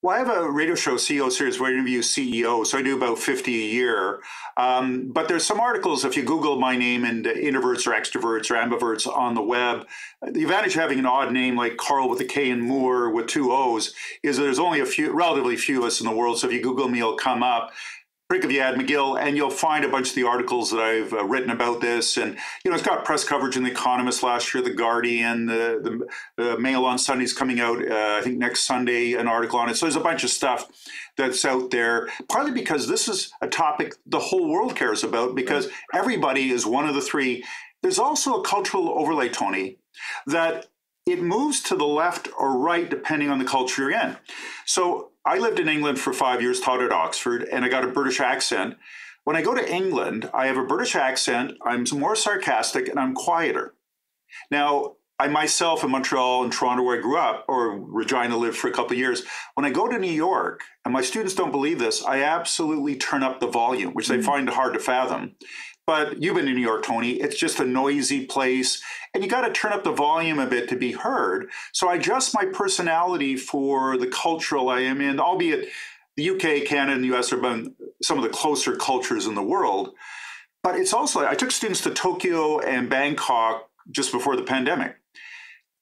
Well, I have a radio show, CEO Series, where I interview CEOs. So I do about 50 a year. But there's some articles, if you Google my name and introverts or extroverts or ambiverts on the web, the advantage of having an odd name like Carl with a K and Moore with two O's is that there's only a few, relatively few of us in the world. So if you Google me, it'll come up. Prick of Yad McGill, and you'll find a bunch of the articles that I've written about this. And, it's got press coverage in The Economist last year, The Guardian, the Mail on Sunday's coming out, I think next Sunday, an article on it. So there's a bunch of stuff that's out there, partly because this is a topic the whole world cares about, because everybody is one of the three. There's also a cultural overlay, Tony, that it moves to the left or right depending on the culture you're in. So I lived in England for 5 years, taught at Oxford, and I got a British accent. When I go to England, I have a British accent, I'm more sarcastic, and I'm quieter. Now, I myself in Montreal and Toronto, where I grew up, or Regina lived for a couple of years, when I go to New York, and my students don't believe this, I absolutely turn up the volume, which they find hard to fathom. But you've been to New York, Tony. It's just a noisy place, and you got to turn up the volume a bit to be heard. So I adjust my personality for the cultural I am in, albeit the UK, Canada, and the US are among some of the closer cultures in the world. But it's also, I took students to Tokyo and Bangkok just before the pandemic.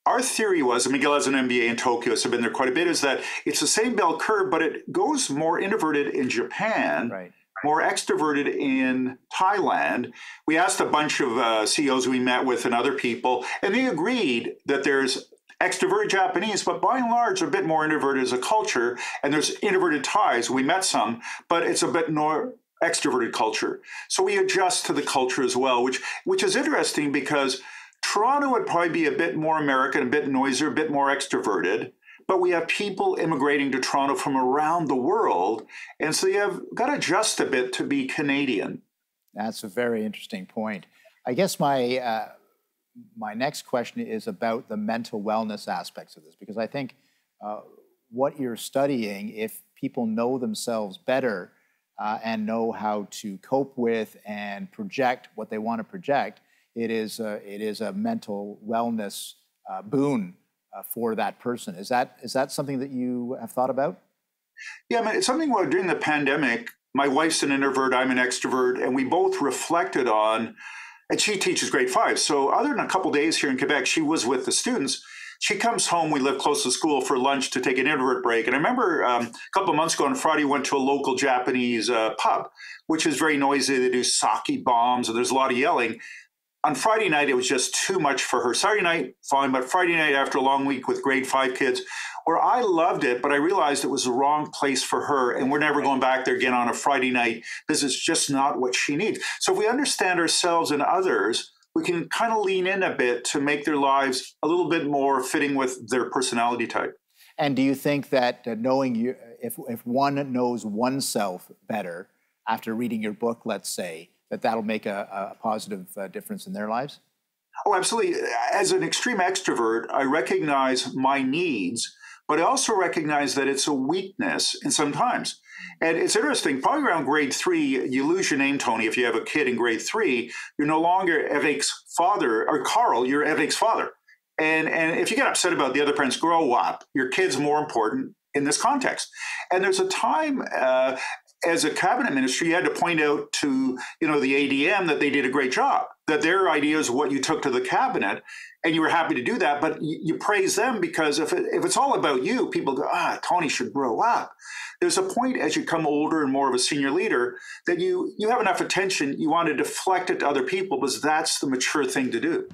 Our theory was, and Miguel has an MBA in Tokyo, so I've been there quite a bit, is that it's the same bell curve, but it goes more introverted in Japan. Right. More extroverted in Thailand. We asked a bunch of CEOs we met with and other people, and they agreed that there's extroverted Japanese, but by and large, a bit more introverted as a culture, and there's introverted Thais. We met some, but it's a bit more extroverted culture. So we adjust to the culture as well, which is interesting because Toronto would probably be a bit more American, a bit noisier, a bit more extroverted. But we have people immigrating to Toronto from around the world. And so you have got to adjust a bit to be Canadian. That's a very interesting point. I guess my next question is about the mental wellness aspects of this, because I think what you're studying, if people know themselves better and know how to cope with and project what they want to project, it is a mental wellness boon for that person. Is that something that you have thought about? Yeah, I mean, it's something where during the pandemic, my wife's an introvert, I'm an extrovert, and we both reflected on, and she teaches grade 5. So other than a couple days here in Quebec, she was with the students. She comes home, we live close to school, for lunch to take an introvert break. And I remember a couple of months ago on Friday, we went to a local Japanese pub, which is very noisy. They do sake bombs and there's a lot of yelling. On Friday night, it was just too much for her. Saturday night, fine, but Friday night after a long week with grade 5 kids, where I loved it, but I realized it was the wrong place for her, and we're never going back there again on a Friday night because it's just not what she needs. So if we understand ourselves and others, we can kind of lean in a bit to make their lives a little bit more fitting with their personality type. And do you think that knowing you, if one knows oneself better after reading your book, let's say, that'll make a positive difference in their lives? Oh, absolutely. As an extreme extrovert, I recognize my needs, but I also recognize that it's a weakness in sometimes. And it's interesting, probably around grade 3, you lose your name, Tony. If you have a kid in grade 3, you're no longer Eric's father, or Carl, you're Eric's father. And if you get upset about the other parents, grow up. Your kid's more important in this context. And there's a time as a cabinet minister, you had to point out to the ADM that they did a great job, that their ideas, what you took to the cabinet, and you were happy to do that. But you praise them because if it's all about you, people go, Tony should grow up. There's a point as you become older and more of a senior leader that you have enough attention, you want to deflect it to other people because that's the mature thing to do.